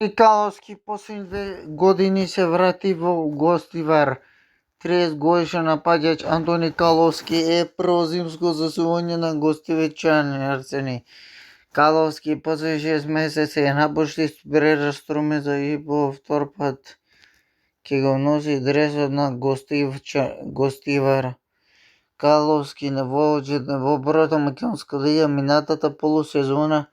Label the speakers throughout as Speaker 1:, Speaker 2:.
Speaker 1: Михайловски последни 2 години се врати во Гостивар. 30-годишен напаѓач Антони Каловски е прво зимско засување на гостивичанци. Каловски после 6 месеци ја напушти Берера Струмица и по втор пат ќе го носи дресот на Гостивар. Каловски во првата македонска лига минатата полусезона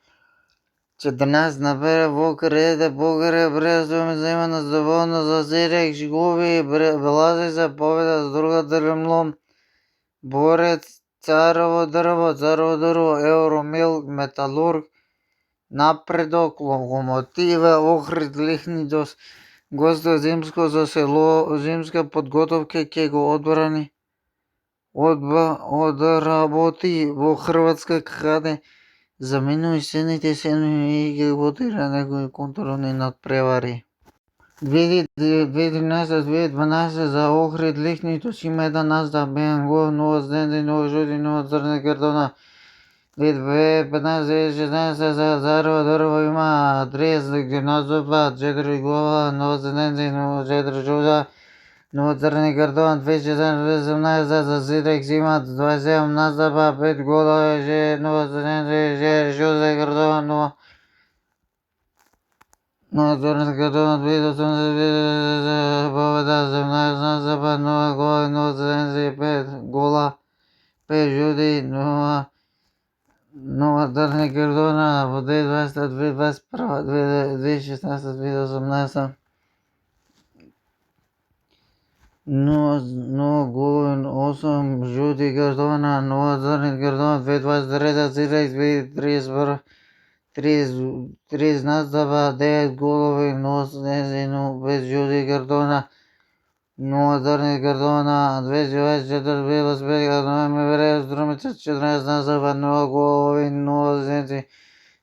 Speaker 1: 14 набере во кредите България Брестовица има задоволно за 7 голови и белази за победа с друга дрмлом Борец, Царево дрво, Евромил, Металург, Напредок, Локомотива, Охрид, Лихнидос. Гостува зимско засело, зимска подготовка ќе го одработи во Хрватска каде заминува следните седмици и ги готира некои контролни надпревари. 2013-2012 за Охрид Лихнидос има еден наздав, бен гол, 0 зеленци, 0 жути, 0 црни картона. 2015-2016 за Царево дрво има 30 наступа, 4 гола, 0 зеленци, 4 жута, 0 црни картона. 2016-2017 за Сидекс има 27 наступа, 5 гола, 0 зеленци, 6 жути картона, 0 црни картона. 2018 победа, 17 наступа, 0 гола, 0 зеленци, 5 гола, 5 жути, 0 црни картона. Во 2020-2021, 2016-2018 0 голови, 8 жути картона, 0 црни картона. 2023 Сидекс 30 настапа, 9 голови, 0 зеленци, 5 жути картона, 0 црни картона. 2024-2025 МВР Струмица 14 настапа, 0 голови, 0 зеленци,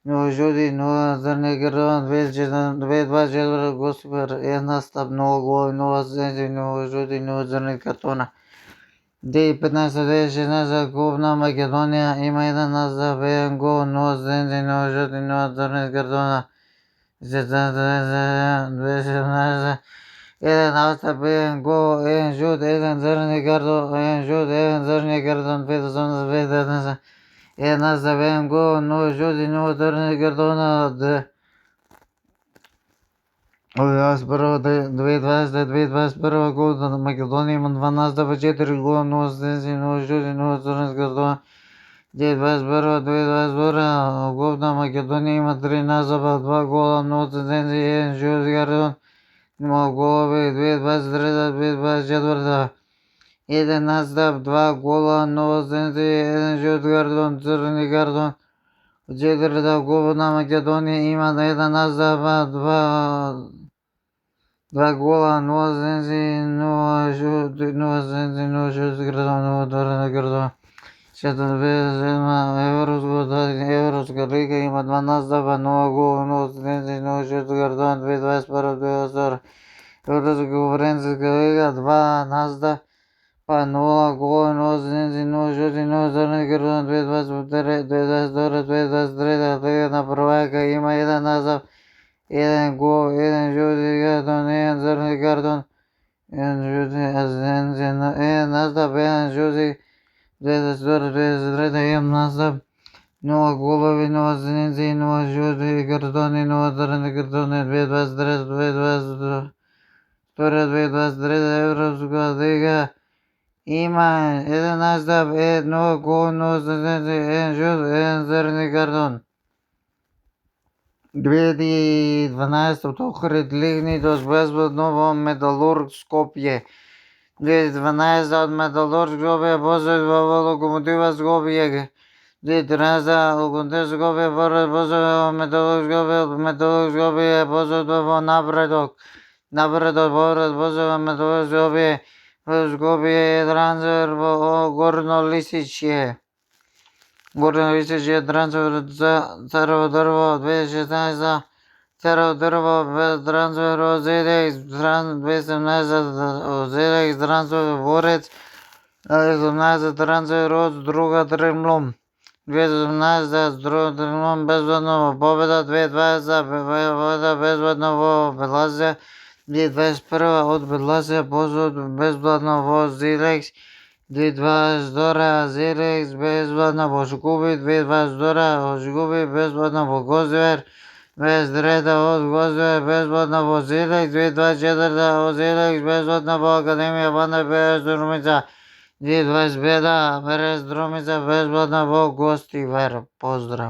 Speaker 1: 0 жути, 0 црни картона. 2024 Гостивар 1 настап, 0 голови, 0 зеленци, 0 жути, 0 црни картона. 2015-2016 Купна Македонија има 1 настап, 1 гол, 0 зеленци, 0 жути, 0 црни картона. 2017 1 настап, 1 гол, 1 жут, 1 црни картон, 1 жут, 1 црни картон. 2018-2019 1 настап, 1 гол, 0 жути, 0 црни картона. 2020-2021 Купна Македонија има 2 настапа, 4 гола, 0 зеленци, 0 жути, 0 црни картона. 2021-2022 Купна Македонија има 3 настапа, 2 гола, 0 зеленци, 1 жути картон, 0 голови. 2023-2024 1 настап, 2 гола, 0 зеленци, 1 жут картон, црни картон. 4 Купна Македонија има 1 настапа, 2 гола, 0 зеленци, 0 жути, 0 зеленци, 0 жути картон, 0 црни картон. 2007 Европска лига има 2 настапа, 0 гола, 0 зеленци, 0 жути картон. 2021-2022 Европска конференцијска лига 2 настапа, 0 гола, 0 зеленци, 0 жути, 0 црни картон. 2022-2023 Лига на првака има 1 настап, 1 гол, 1 жути картон, 1 црни картон, 1 жути зеленци, 1 настап, 1 жути. 2022-2023 1 настап, 0 голови, 0 зеленци, 0 жути картони, 0 црни картони. 2023 Европска лига има 1 настап, 1 гол, 0 зеленци, 1 жут, 1 црни картон. 2012 Охрид Лихнидос безбедно во Металург Скопје. 2012 од Металург Скопје после во Локомотива Скопје. 2013 Локомотив Скопје после во Металург Скопје после во Напредок. Напредок после во Металург Скопје. Скопје е трансфер во Горно Лисичје. Горно Лисичје трансфер за Царево дрво 2016. Царево дрво без трансфер од Сидекс, 2017 од Сидекс трансфер Борец, 2018 трансфер од друга Тремлом, 2018 с другом безводного победа, 2020 победа безводного Белазия, 2021 от Белазия от безводного Зилекс, 2022 Зилекс безводного Жгуби, 2022 Жгуби безводного Гозвер, 2023 от Гозвер безводного Зилекс, 2024 от Зилекс безводного Академия Вана Бездурмица, 2025 Берез Друмица безводного Гостивер. Поздрав!